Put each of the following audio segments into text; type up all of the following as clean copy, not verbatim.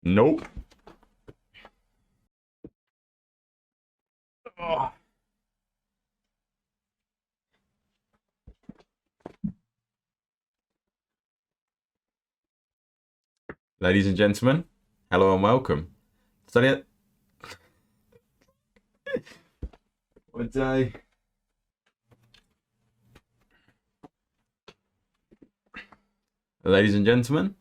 Nope. Oh. Ladies and gentlemen, hello and welcome. Is that it? What day? Ladies and gentlemen,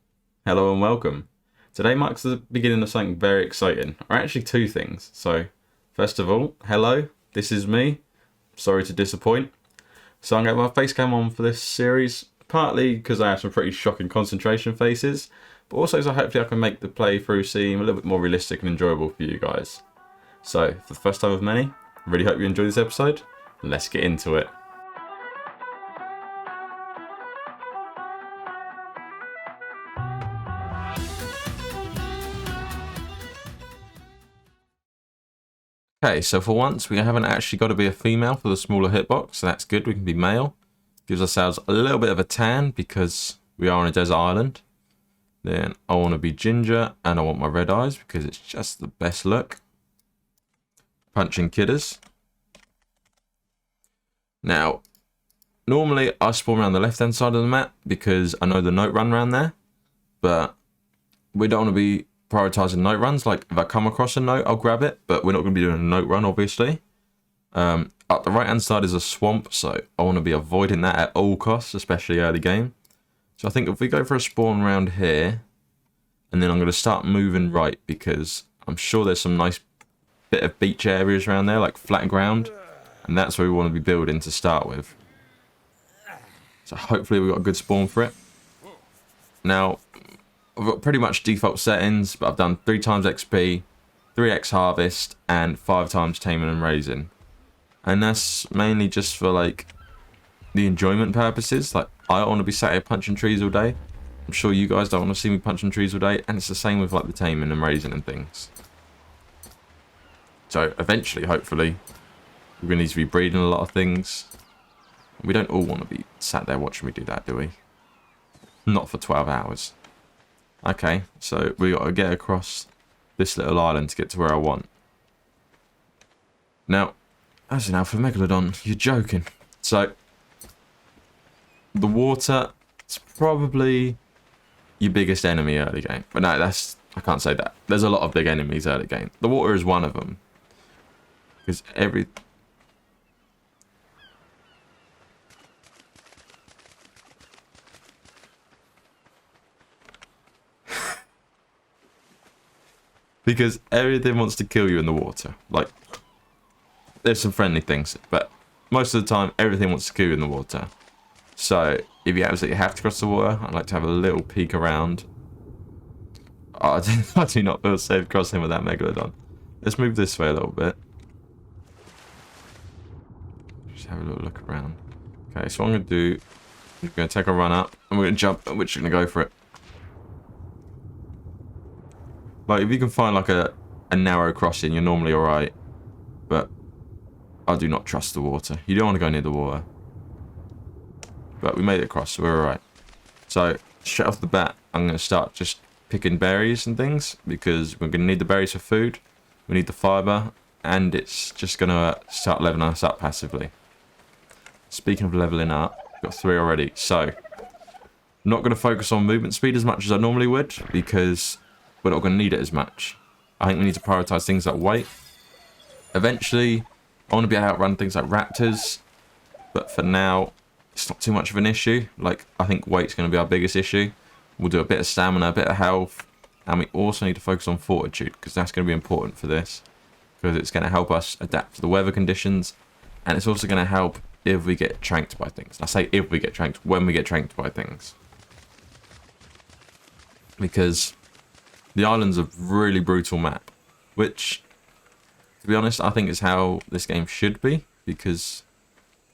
hello and welcome. Today marks the beginning of something very exciting, or actually two things. So, first of all, hello, this is me. Sorry to disappoint. So I'm going to have my face cam on for this series, partly because I have some pretty shocking concentration faces, but also so hopefully I can make the playthrough seem a little bit more realistic and enjoyable for you guys. So, for the first time of many, I really hope you enjoy this episode. Let's get into it. Okay, so for once, we haven't actually got to be a female for the smaller hitbox, so that's good. We can be male. Gives ourselves a little bit of a tan because we are on a desert island. Then I want to be ginger, and I want my red eyes because it's just the best look. Punching Kiddas. Now, normally I spawn around the left-hand side of the map because I know the note run around there, but we don't want to be prioritizing note runs. Like, if I come across a note, I'll grab it, but we're not going to be doing a note run, obviously. Up the right-hand side is a swamp, so I want to be avoiding that at all costs, especially early game. So I think if we go for a spawn around here, and then I'm going to start moving right, because I'm sure there's some nice bit of beach areas around there, like flat ground, and that's where we want to be building to start with. So hopefully we've got a good spawn for it. Now, I've got pretty much default settings, but I've done 3 times XP, 3x harvest, and 5 times taming and raising. And that's mainly just for like the enjoyment purposes. Like, I don't want to be sat here punching trees all day. I'm sure you guys don't want to see me punching trees all day, and it's the same with like the taming and raising and things. So eventually, hopefully, we're going to need to be breeding a lot of things. We don't all want to be sat there watching me do that, do we? Not for 12 hours. Okay, so we got to get across this little island to get to where I want. Now, as an alpha megalodon, you're joking. So, the water is probably your biggest enemy early game. But no, I can't say that. There's a lot of big enemies early game. The water is one of them. Because because everything wants to kill you in the water. Like, there's some friendly things, but most of the time, everything wants to kill you in the water. So, if you absolutely have to cross the water, I'd like to have a little peek around. Oh, I do not feel safe crossing with that megalodon. Let's move this way a little bit. Just have a little look around. Okay, so what I'm going to do, I'm going to take a run up, and we're going to jump, and we're just going to go for it. Like, if you can find like a narrow crossing, you're normally alright. But I do not trust the water. You don't want to go near the water. But we made it across, so we're alright. So, straight off the bat, I'm going to start just picking berries and things, because we're going to need the berries for food. We need the fibre, and it's just going to start leveling us up passively. Speaking of leveling up, we've got 3 already. So, I'm not going to focus on movement speed as much as I normally would, because we're not going to need it as much. I think we need to prioritise things like weight. Eventually, I want to be able to outrun things like raptors, but for now, it's not too much of an issue. Like, I think weight's going to be our biggest issue. We'll do a bit of stamina, a bit of health, and we also need to focus on fortitude, because that's going to be important for this, because it's going to help us adapt to the weather conditions, and it's also going to help if we get tranked by things. I say if we get tranked, when we get tranked by things. Because the island's a really brutal map, which, to be honest, I think is how this game should be, because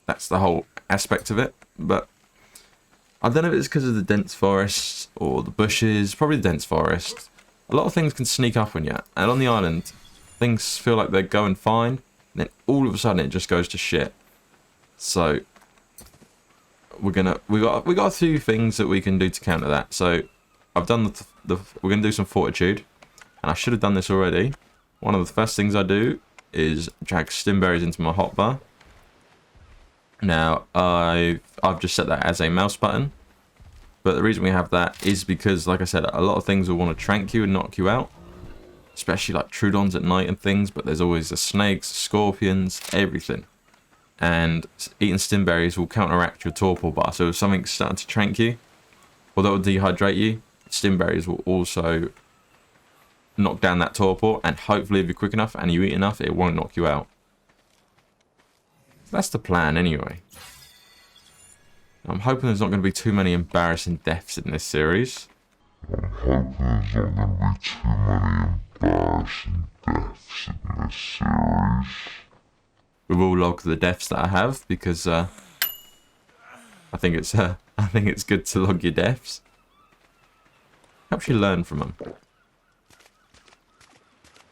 that's the whole aspect of it. But I don't know if it's because of the dense forests or the bushes, probably the dense forest. A lot of things can sneak up on you, and on the island, things feel like they're going fine, and then all of a sudden it just goes to shit. So we got a few things that we can do to counter that. So I've done we're gonna do some fortitude. And I should have done this already. One of the first things I do is drag stimberries into my hotbar. Now, I've just set that as a mouse button. But the reason we have that is because, like I said, a lot of things will want to trank you and knock you out. Especially like Trudons at night and things, but there's always the snakes, scorpions, everything. And eating stimberries will counteract your torpor bar. So if something's starting to trank you, or that will dehydrate you, stimberries will also knock down that torpor, and hopefully if you're quick enough and you eat enough, it won't knock you out. That's the plan anyway. I'm hoping there's not going to be too many embarrassing deaths in this series. I'm hoping there's not going to be too many embarrassing deaths in this series. We will log the deaths that I have because I think it's good to log your deaths. Helps you learn from them.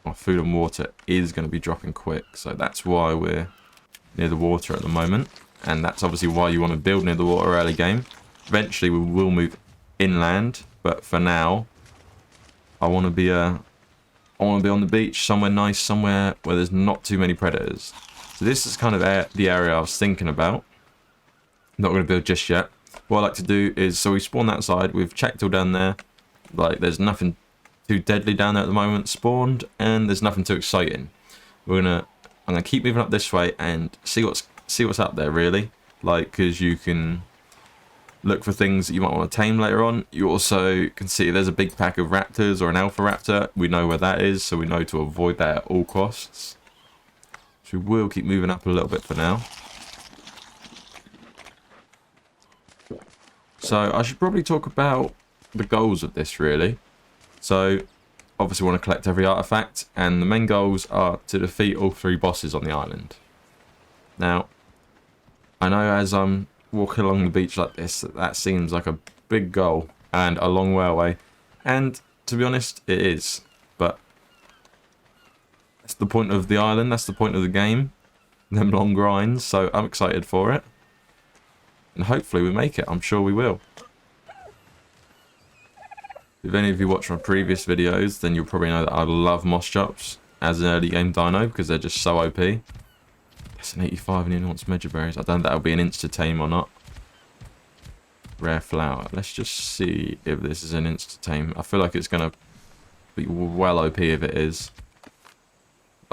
Our food and water is going to be dropping quick, so that's why we're near the water at the moment. And that's obviously why you want to build near the water early game. Eventually we will move inland, but for now I want to be on the beach, somewhere nice, somewhere where there's not too many predators. So this is kind of the area I was thinking about. Not going to build just yet. What I like to do is, so we spawn that side, we've checked all down there. Like there's nothing too deadly down there at the moment spawned, and there's nothing too exciting. I'm gonna keep moving up this way and see what's up there really. Like, because you can look for things that you might want to tame later on. You also can see there's a big pack of raptors or an alpha raptor. We know where that is, so we know to avoid that at all costs. So we will keep moving up a little bit for now. So I should probably talk about the goals of this really. So obviously we want to collect every artifact, and the main goals are to defeat all 3 bosses on the island. Now, I know as I'm walking along the beach like this, that seems like a big goal and a long way away. And to be honest, it is. But that's the point of the island, that's the point of the game. Them long grinds, so I'm excited for it. And hopefully we make it, I'm sure we will. If any of you watch my previous videos, then you'll probably know that I love moss chops as an early game dino because they're just so OP. That's an 85 and he wants Medja berries. I don't know if that'll be an insta-tame or not. Rare flower. Let's just see if this is an insta-tame. I feel like it's going to be well OP if it is.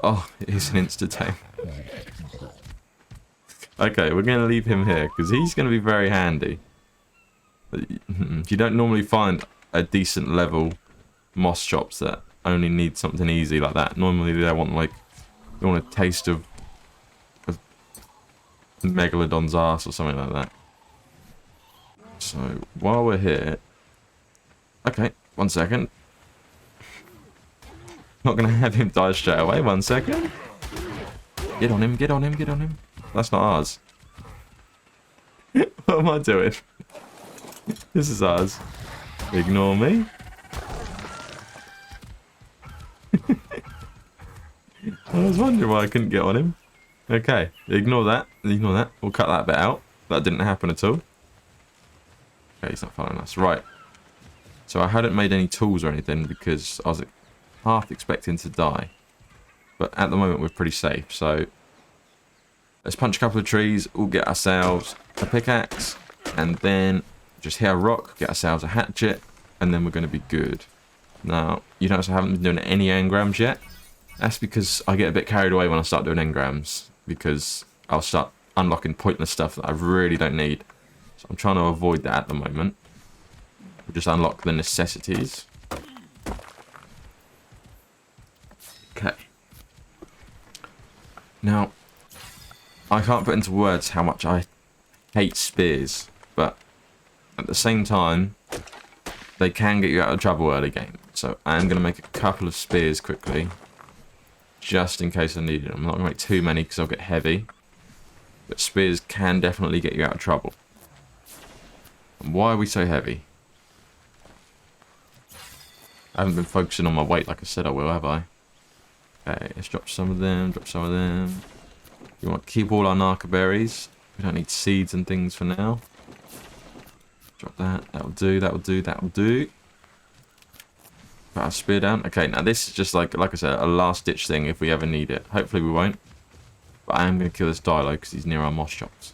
Oh, it is an insta-tame. Okay, we're going to leave him here because he's going to be very handy. You don't normally find a decent level moss chops that only need something easy like that. Normally they want a taste of Megalodon's ass or something like that. So while we're here, okay, 1 second. Not gonna have him die straight away. 1 second. Get on him, get on him, get on him. That's not ours. What am I doing? This is ours. Ignore me. I was wondering why I couldn't get on him. Okay, ignore that. Ignore that. We'll cut that bit out. That didn't happen at all. Okay, he's not following us. Right. So I hadn't made any tools or anything because I was half expecting to die. But at the moment we're pretty safe. So let's punch a couple of trees. We'll get ourselves a pickaxe. And then just hit a rock. Get ourselves a hatchet. And then we're going to be good. Now, you notice I haven't been doing any engrams yet. That's because I get a bit carried away when I start doing engrams. Because I'll start unlocking pointless stuff that I really don't need. So I'm trying to avoid that at the moment. We'll just unlock the necessities. Okay. Now, I can't put into words how much I hate spears. But at the same time, they can get you out of trouble early game. So I am going to make a couple of spears quickly. Just in case I need it. I'm not going to make too many because I'll get heavy. But spears can definitely get you out of trouble. And why are we so heavy? I haven't been focusing on my weight like I said I will, have I? Okay, let's drop some of them, drop some of them. We want to keep all our narca berries. We don't need seeds and things for now. Drop that. That'll do, that'll do, that'll do. Put our spear down. Okay, now this is just like I said, a last ditch thing if we ever need it. Hopefully we won't. But I am going to kill this Dodo because he's near our moss chops.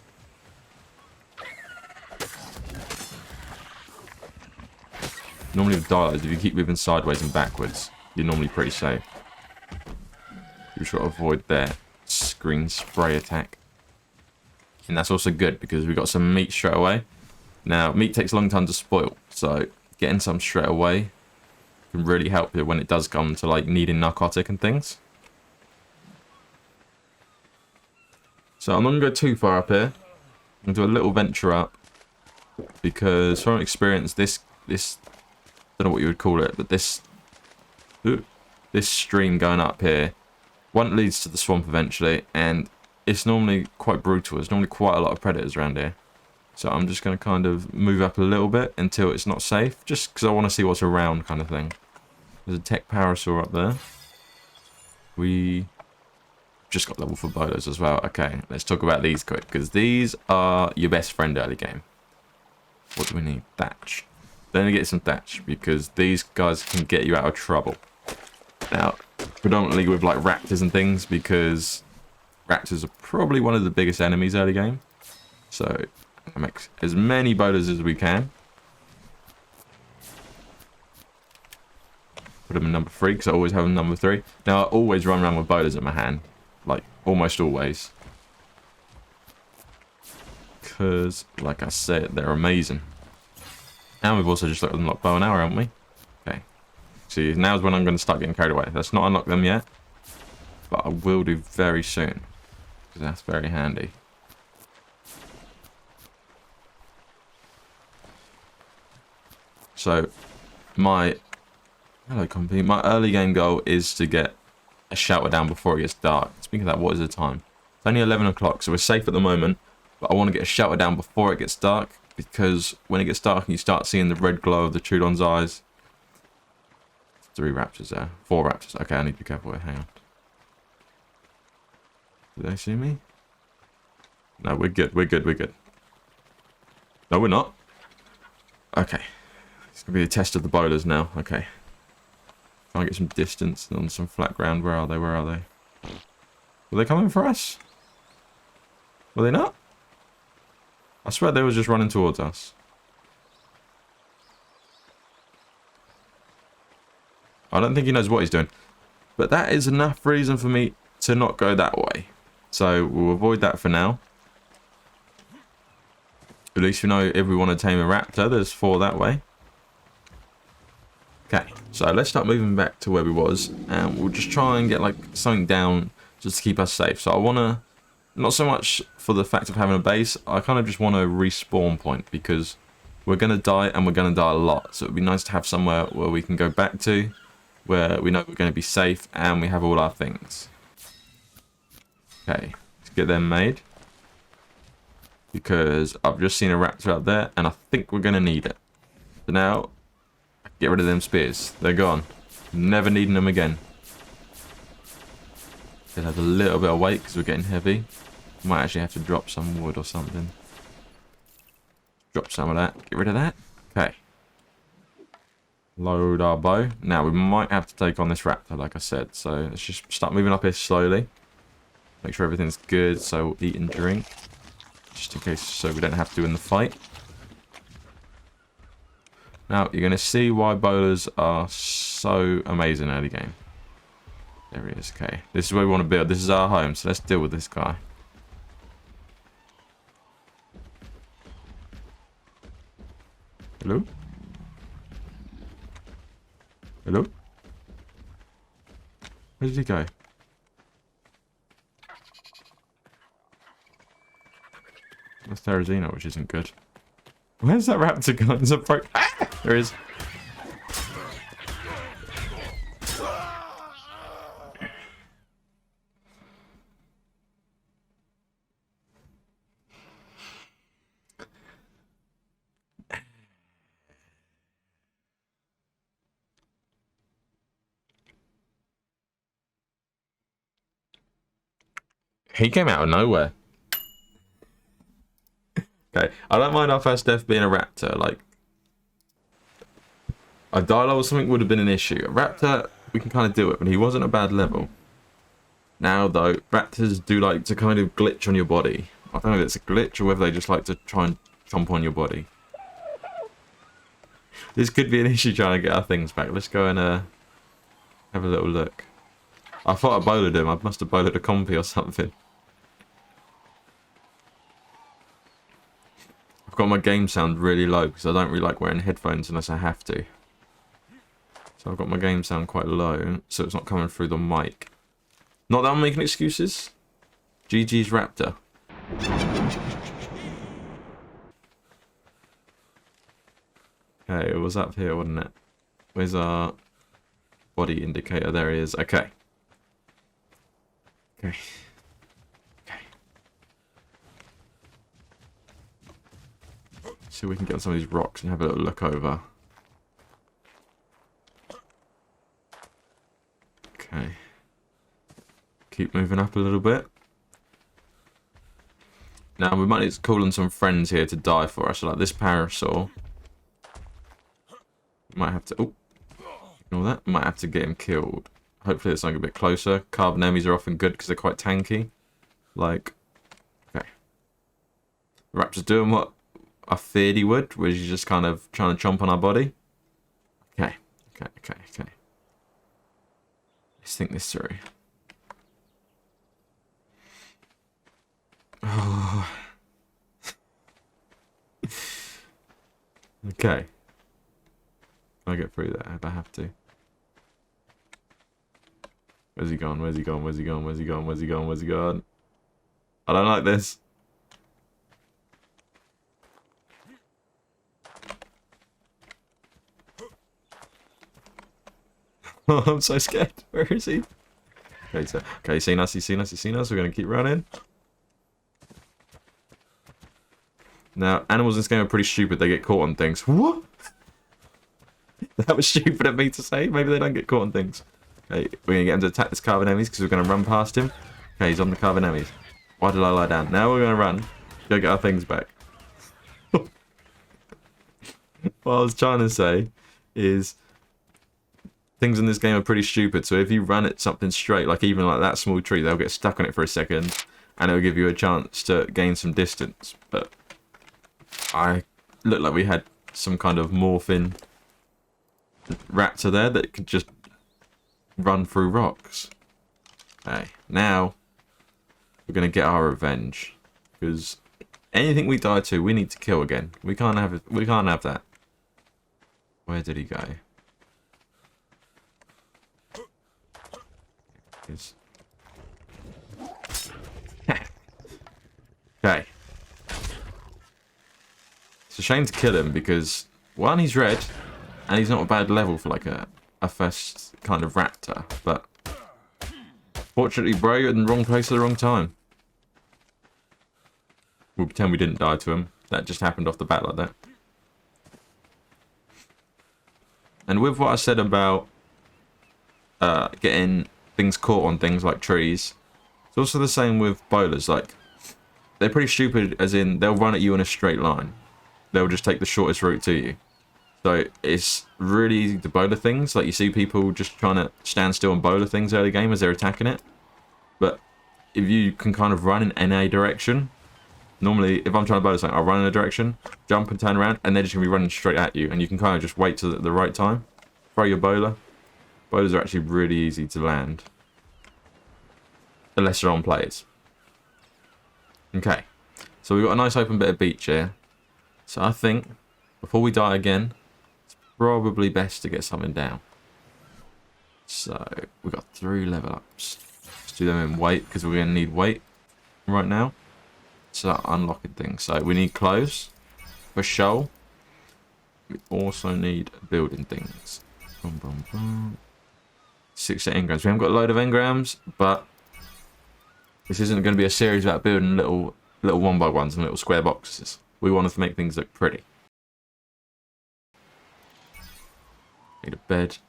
Normally with Dodos, if you keep moving sideways and backwards, you're normally pretty safe. You just got to avoid their screen spray attack. And that's also good because we got some meat straight away. Now, meat takes a long time to spoil, so getting some straight away can really help you when it does come to like needing narcotic and things. So I'm not going to go too far up here. I'm going to do a little venture up because from experience, this I don't know what you would call it, but this stream going up here, one leads to the swamp eventually, and it's normally quite brutal. There's normally quite a lot of predators around here. So I'm just going to kind of move up a little bit until it's not safe, just because I want to see what's around kind of thing. There's a tech parasaur up there. We just got level for Bolas as well. Okay, let's talk about these quick, because these are your best friend early game. What do we need? Thatch. Then we get some thatch, because these guys can get you out of trouble. Now, predominantly with like raptors and things, because raptors are probably one of the biggest enemies early game. So I make as many Bolas as we can. Put them in number 3, because I always have them number 3. Now I always run around with Bolas in my hand, like almost always, because like I said, they're amazing. And we've also just unlocked bow and arrow, haven't we? Okay. See, now's when I'm going to start getting carried away. Let's not unlock them yet, but I will do very soon, because that's very handy. So, my early game goal is to get a shelter down before it gets dark. Speaking of that, what is the time? It's only 11 o'clock, so we're safe at the moment, but I want to get a shelter down before it gets dark, because when it gets dark and you start seeing the red glow of the Trudon's eyes. 3 raptors there. 4 raptors. Okay, I need to be careful here. Hang on. Did they see me? No, we're good. We're good. We're good. No, we're not. Okay. It's going to be a test of the Bolas now. Okay. Try and get some distance on some flat ground. Where are they? Where are they? Were they coming for us? Were they not? I swear they were just running towards us. I don't think he knows what he's doing. But that is enough reason for me to not go that way. So we'll avoid that for now. At least we know if we want to tame a raptor, there's 4 that way. Okay, so let's start moving back to where we was. And we'll just try and get like something down just to keep us safe. So I want to... Not so much for the fact of having a base, I kind of just want a respawn point, because we're going to die and we're going to die a lot. So it would be nice to have somewhere where we can go back to, where we know we're going to be safe and we have all our things. Okay, let's get them made, because I've just seen a raptor out there and I think we're going to need it. So now, get rid of them spears. They're gone. Never needing them again. It has a little bit of weight because we're getting heavy. Might actually have to drop some wood or something. Drop some of that. Get rid of that. Okay. Load our bow. Now we might have to take on this raptor, like I said. So let's just start moving up here slowly. Make sure everything's good. So we'll eat and drink, just in case, so we don't have to in the fight. Now you're going to see why Bolas are so amazing early game. There he is. Okay, this is where we want to build. This is our home, so let's deal with this guy. Hello? Hello? Where did he go? That's Terrazino, which isn't good. Where's that raptor gone? There's a pro... Ah! There is. He came out of nowhere. Okay, I don't mind our first death being a raptor. Like, A Dilo or something would have been an issue. A Raptor, we can kind of do it, but he wasn't a bad level. Now, though, Raptors do like to kind of glitch on your body. I don't know if it's a glitch or whether they just like to try and chomp on your body. This could be an issue trying to get our things back. Let's go and have a little look. I thought I bowled him. I must have bowled a compy or something. I've got my game sound really low because I don't really like wearing headphones unless I have to. So I've got my game sound quite low, so it's not coming through the mic. Not that I'm making excuses. GG's Raptor. Okay, it was up here, wasn't it? Where's our body indicator? There he is. Okay. Okay. Okay. See if we can get on some of these rocks and have a little look over. Okay. Keep moving up a little bit. Now we might need to call on some friends here to die for us, like this parasol. Might have to. Oh, ignore that. Might have to get him killed. Hopefully it's something a bit closer. Carbon enemies are often good because they're quite tanky. Like, okay. The Raptor's doing what I feared he would, which is just kind of trying to chomp on our body. Okay, okay, okay, okay. Let's think this through. Oh. Okay. Can I get through that if I have to? Where's he gone? Where's he gone? Where's he gone? Where's he gone? Where's he gone? Where's he gone? I don't like this. Oh, I'm so scared. Where is he? Okay, so, okay, he's seen us, he's seen us, he's seen us. We're going to keep running. Now, animals in this game are pretty stupid. They get caught on things. What? That was stupid of me to say. Maybe they don't get caught on things. Okay, we're going to get him to attack this carbon enemies because we're going to run past him. Okay, he's on the carbon enemies. Why did I lie down? Now we're going to run. Go get our things back. What I was trying to say is things in this game are pretty stupid. So if you run at something straight, like even like that small tree, they'll get stuck on it for a second and it'll give you a chance to gain some distance. But I looked like we had some kind of morphing raptor there that could just run through rocks. Okay, now we're gonna get our revenge because anything we die to, we need to kill again. We can't have it. We can't have that. Where did he go? Okay. It's a shame to kill him because one, he's red, and he's not a bad level for like a first kind of raptor. But fortunately, bro, you're in the wrong place at the wrong time. We'll pretend we didn't die to him. That just happened off the bat like that. And with what I said about getting things caught on things like trees, it's also the same with bowlers. Like, they're pretty stupid, as in they'll run at you in a straight line. They'll just take the shortest route to you. So it's really easy to bowler things. Like, you see people just trying to stand still and bowler things early game as they're attacking it. But if you can kind of run in a direction, normally if I'm trying to bowler something, I'll run in a direction, jump and turn around, and they're just going to be running straight at you. And you can kind of just wait till the right time. Throw your bowler. Bowlers are actually really easy to land. Unless they're on plays. Okay. So we've got a nice open bit of beach here. So I think, before we die again, it's probably best to get something down. So, we've got 3 level ups. Let's do them in weight, because we're going to need weight right now. So, unlocking things. So, we need clothes for show. We also need building things. Boom, boom, boom. 60 engrams. We haven't got a load of engrams, but this isn't going to be a series about building little 1x1s and little square boxes. We wanted to make things look pretty. Need a bed.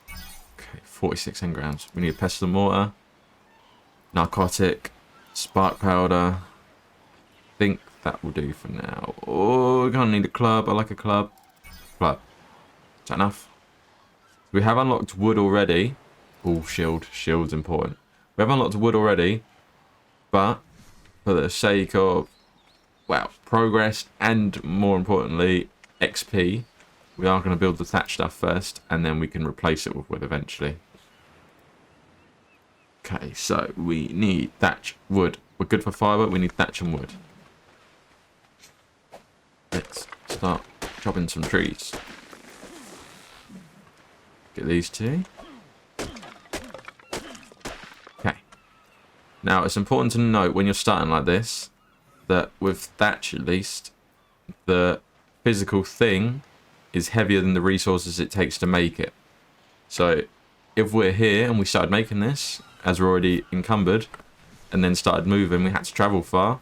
Okay, 46 engrams. We need a pestle and mortar. Narcotic. Spark powder. I think that will do for now. Oh, we're going to need a club. I like a club. Club. that enough? We have unlocked wood already. Oh, shield. Shield's important. We have unlocked wood already, but for the sake of, well, progress and more importantly, XP, we are going to build the thatch stuff first, and then we can replace it with wood eventually. Okay, so we need thatch, wood. We're good for fibre, we need thatch and wood. Let's start chopping some trees. Get these two. Okay. Now, it's important to note when you're starting like this, that with thatch at least, the physical thing is heavier than the resources it takes to make it. So, if we're here and we started making this, as we're already encumbered, and then started moving, we had to travel far,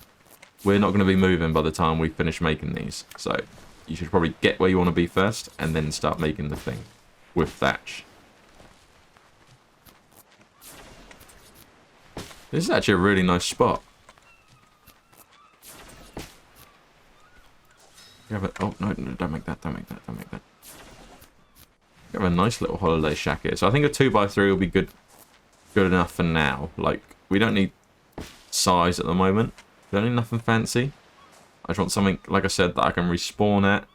we're not going to be moving by the time we finish making these. So, you should probably get where you want to be first, and then start making the thing with thatch. This is actually a really nice spot. You have a, oh, no, don't make that, don't make that, don't make that. You have a nice little holiday shack here. So I think a 2x3 will be good enough for now. Like, we don't need size at the moment. We don't need nothing fancy. I just want something, like I said, that I can respawn at,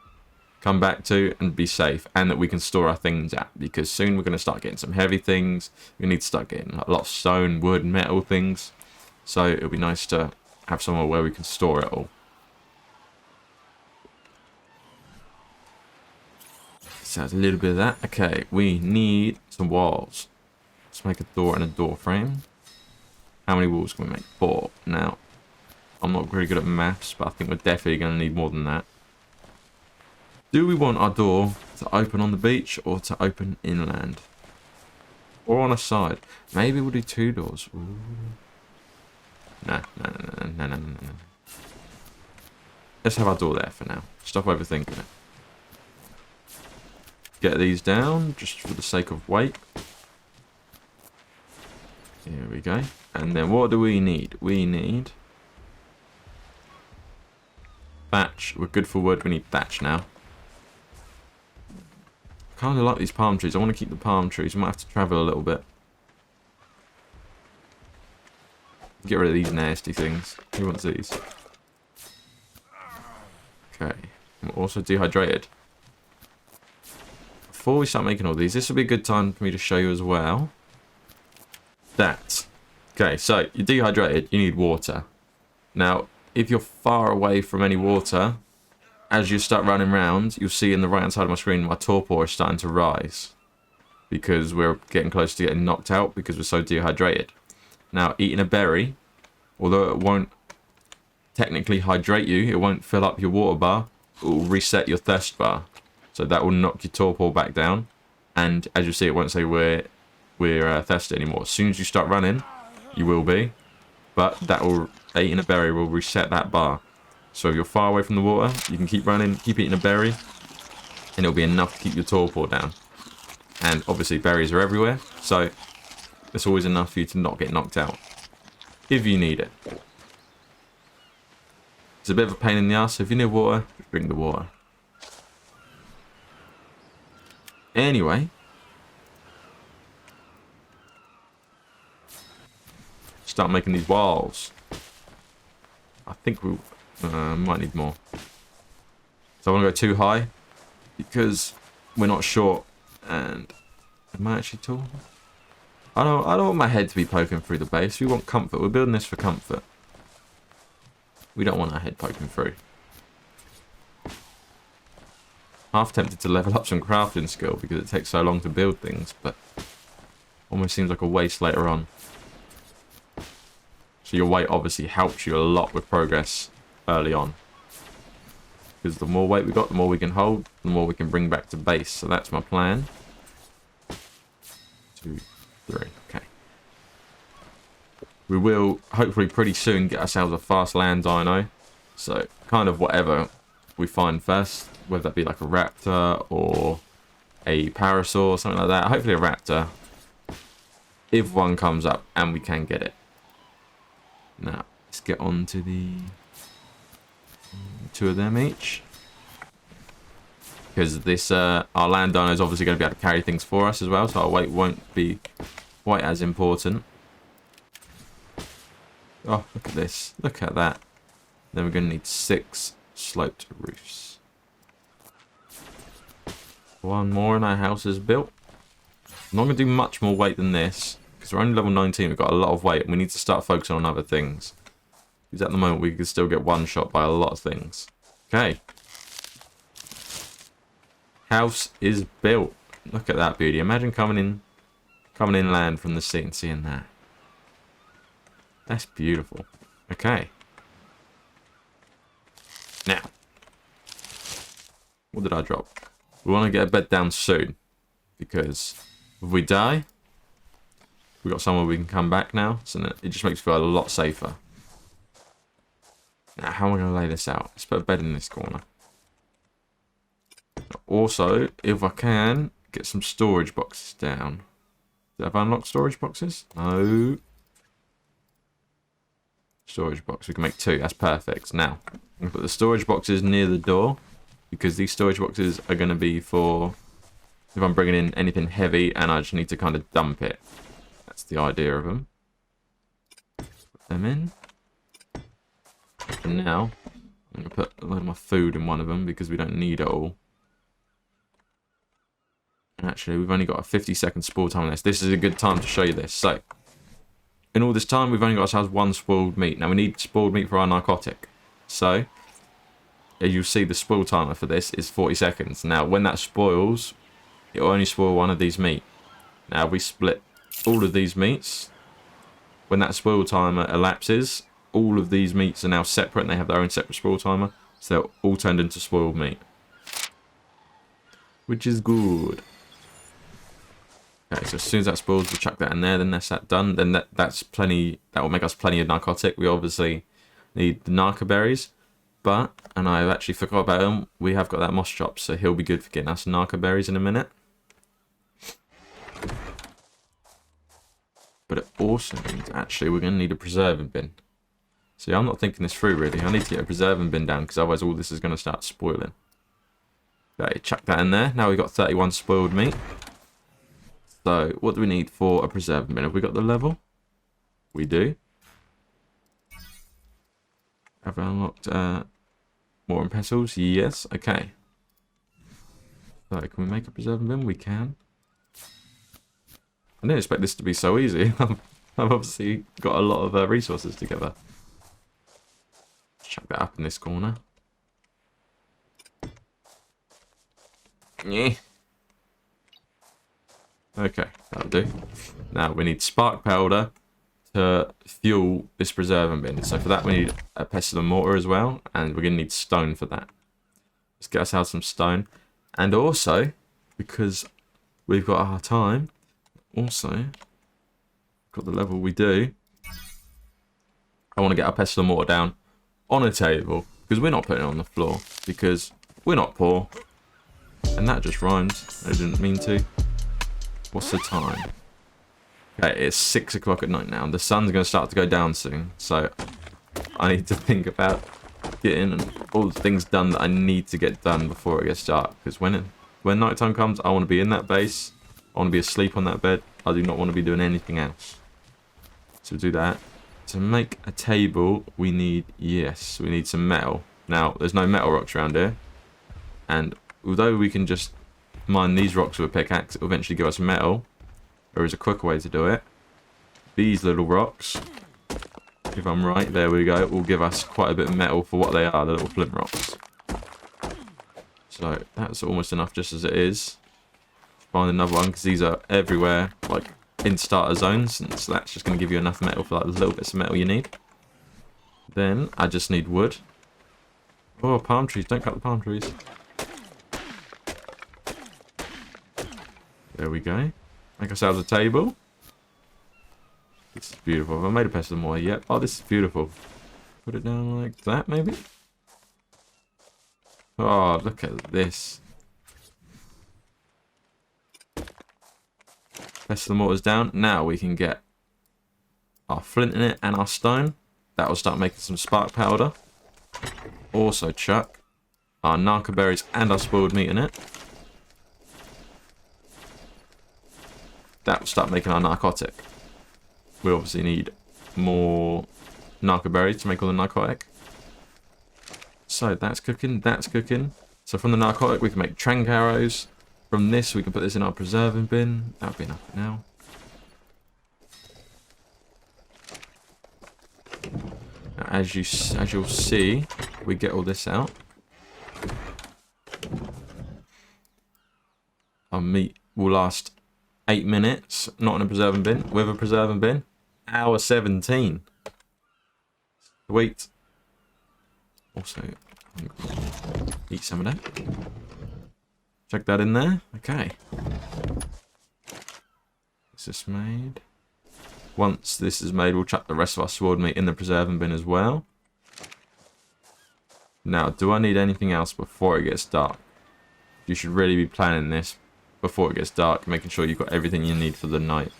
come back to, and be safe. And that we can store our things at. Because soon we're going to start getting some heavy things. We need to start getting a lot of stone, wood, metal things. So it'll be nice to have somewhere where we can store it all. So there's a little bit of that. Okay, we need some walls. Let's make a door and a door frame. How many walls can we make? 4. Now, I'm not very good at maths, but I think we're definitely going to need more than that. Do we want our door to open on the beach or to open inland? Or on a side? Maybe we'll do 2 doors. Ooh. No. Let's have our door there for now. Stop overthinking it. Get these down, just for the sake of weight. Here we go. And then what do we need? We need thatch. We're good for wood. We need thatch now. Kind of like these palm trees. I want to keep the palm trees. We might have to travel a little bit. Get rid of these nasty things. Who wants these? Okay. I'm also dehydrated. Before we start making all these, this will be a good time for me to show you as well. That. Okay, so you're dehydrated, you need water. Now, if you're far away from any water, as you start running around, you'll see in the right hand side of my screen, my torpor is starting to rise. Because we're getting close to getting knocked out because we're so dehydrated. Now, eating a berry, although it won't technically hydrate you, it won't fill up your water bar, it will reset your thirst bar. So that will knock your torpor back down. And as you see, it won't say we're thirsty anymore. As soon as you start running, you will be. But that will, eating a berry will reset that bar. So if you're far away from the water, you can keep running, keep eating a berry, and it'll be enough to keep your torpor down. And obviously berries are everywhere, so it's always enough for you to not get knocked out. If you need it. It's a bit of a pain in the ass, so if you need water, just drink the water. Anyway. Start making these walls. I think we might need more. So I want to go too high because we're not short. And am I actually tall? I don't want my head to be poking through the base. We want comfort. We're building this for comfort. We don't want our head poking through. Half tempted to level up some crafting skill because it takes so long to build things, but almost seems like a waste later on. So your weight obviously helps you a lot with progress early on. Because the more weight we got, the more we can hold, the more we can bring back to base. So that's my plan. 2, 3, okay. We will hopefully pretty soon get ourselves a fast land dino. So kind of whatever we find first, whether that be like a raptor or a parasaur or something like that. Hopefully a raptor, if one comes up and we can get it. Now let's get on to the 2 of them each. because this our land dino is obviously going to be able to carry things for us as well, so our weight won't be quite as important. Oh, look at this. Look at that. Then we're going to need 6 sloped roofs. 1 more and our house is built. I'm not going to do much more weight than this, because we're only level 19. We've got a lot of weight, and we need to start focusing on other things. Because at the moment, we can still get one shot by a lot of things. Okay. House is built. Look at that beauty. Imagine coming in land from the sea and seeing that. That's beautiful. Okay. Now, what did I drop? We want to get a bed down soon, because if we die, we got somewhere we can come back now, so it just makes me feel a lot safer. Now, how am I going to lay this out? Let's put a bed in this corner. Also, if I can, get some storage boxes down. Have I unlocked storage boxes? No. Storage box. We can make 2. That's perfect. Now, I'm going to put the storage boxes near the door, because these storage boxes are going to be for if I'm bringing in anything heavy and I just need to kind of dump it. That's the idea of them. Put them in. And now, I'm going to put a load of my food in one of them because we don't need it all. And actually, we've only got a 50-second spoil time on this. This is a good time to show you this. So, in all this time, we've only got ourselves 1 spoiled meat. Now, we need spoiled meat for our narcotic. So, as you'll see, the spoil timer for this is 40 seconds. Now, when that spoils, it will only spoil one of these meat. Now, we split all of these meats. When that spoil timer elapses, all of these meats are now separate and they have their own separate spoil timer. So, they're all turned into spoiled meat. Which is good. Okay, so as soon as that spoils, we'll chuck that in there. Then that's that done. Then that's plenty. That will make us plenty of narcotic. We obviously need the narco berries. But, and I've actually forgot about him, we have got that moss chop, so he'll be good for getting us narco berries in a minute. But it also means, actually, we're going to need a preserving bin. See, I'm not thinking this through, really. I need to get a preserving bin down, because otherwise all this is going to start spoiling. Okay, chuck that in there. Now we've got 31 spoiled meat. So, what do we need for a preserving bin? Have we got the level? We do. Have I unlocked more pestles? Yes. Okay. So, can we make a preserving bin? We can. I didn't expect this to be so easy. I've obviously got a lot of resources together. Chuck that up in this corner. Yeah. Okay, that'll do. Now we need spark powder to fuel this preserving bin. So for that we need a pestle and mortar as well, and we're going to need stone for that. Let's get ourselves some stone. And also, because we've got our time, also, got the level we do, I want to get our pestle and mortar down on a table, because we're not putting it on the floor, because we're not poor. And that just rhymes. I didn't mean to. What's the time? Okay, it's 6 o'clock at night now. The sun's going to start to go down soon. So I need to think about getting all the things done that I need to get done before it gets dark. Because when nighttime comes, I want to be in that base. I want to be asleep on that bed. I do not want to be doing anything else. So do that. To make a table, we need some metal. Now, there's no metal rocks around here. And although we can just mine these rocks with a pickaxe, it will eventually give us metal. There is a quicker way to do it. These little rocks, if I'm right, there we go, will give us quite a bit of metal for what they are, the little flint rocks. So that's almost enough just as it is. Find another one, because these are everywhere, like in starter zones, and so that's just going to give you enough metal for like the little bits of metal you need. Then I just need wood. Oh, palm trees, don't cut the palm trees. There we go. Make ourselves a table. This is beautiful. Have I made a pestle more yet? Oh, this is beautiful. Put it down like that, maybe? Oh, look at this. Pestle and mortar's down. Now we can get our flint in it and our stone. That will start making some spark powder. Also chuck our narco berries and our spoiled meat in it. That will start making our narcotic. We obviously need more narco berries to make all the narcotic. So that's cooking, that's cooking. So from the narcotic we can make trank arrows. From this we can put this in our preserving bin. That would be enough for now. Now, as you'll see, we get all this out. Our meat will last 8 minutes, not in a preserving bin. With a preserving bin, hour 17. Sweet. Also, eat some of that. Check that in there. Okay. Is this made? Once this is made, we'll chuck the rest of our sword meat in the preserving bin as well. Now, do I need anything else before it gets dark? You should really be planning this before it gets dark, making sure you've got everything you need for the night.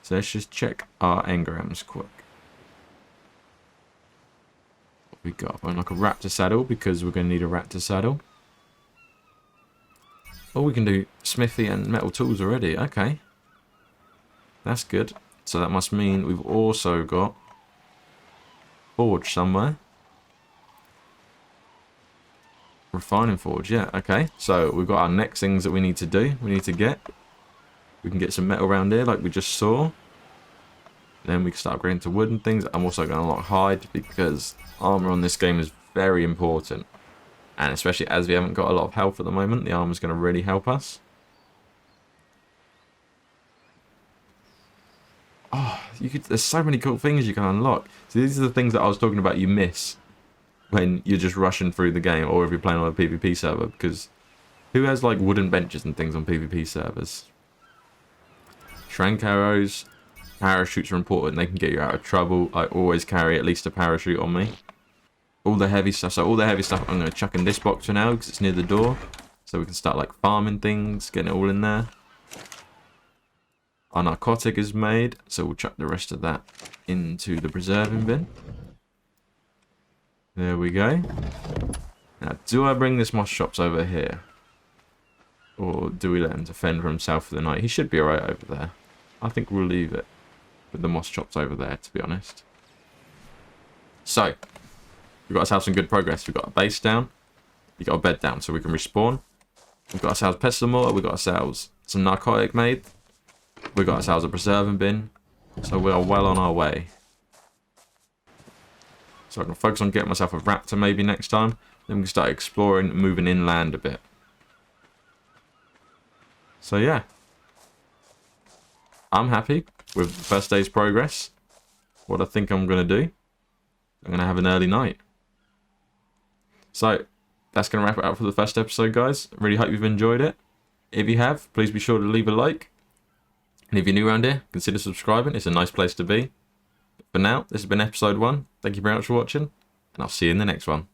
So let's just check our engrams quick. What we got? Well, like a Raptor saddle, because we're going to need a Raptor saddle. Oh, we can do smithy and metal tools already. Okay. That's good. So that must mean we've also got forge somewhere. Refining forge, yeah, okay. So we've got our next things that we need to do. We need to get. We can get some metal around here like we just saw. Then we can start upgrading to wood and things. I'm also going to unlock hide because armor on this game is very important. And especially as we haven't got a lot of health at the moment, the armor is going to really help us. Oh, there's so many cool things you can unlock. So these are the things that I was talking about you miss when you're just rushing through the game, or if you're playing on a PvP server, because who has like wooden benches and things on PvP servers? Trank arrows, parachutes are important. They can get you out of trouble. I always carry at least a parachute on me. All the heavy stuff. So all the heavy stuff I'm going to chuck in this box for now because it's near the door, so we can start like farming things, getting it all in there. Our narcotic is made, so we'll chuck the rest of that into the preserving bin. There we go. Now, do I bring this moss chops over here? Or do we let him defend for himself for the night? He should be alright over there. I think we'll leave it with the moss chops over there, to be honest. So, we've got ourselves some good progress. We've got a base down. We've got a bed down, so we can respawn. We've got ourselves pestle mortar. We've got ourselves some narcotic made. We've got ourselves a preserving bin. So we are well on our way. So I can focus on getting myself a Raptor maybe next time. Then we can start exploring and moving inland a bit. So yeah. I'm happy with the first day's progress. What I think I'm going to do. I'm going to have an early night. So that's going to wrap it up for the first episode, guys. I really hope you've enjoyed it. If you have, please be sure to leave a like. And if you're new around here, consider subscribing. It's a nice place to be. But for now, this has been episode 1. Thank you very much for watching, and I'll see you in the next one.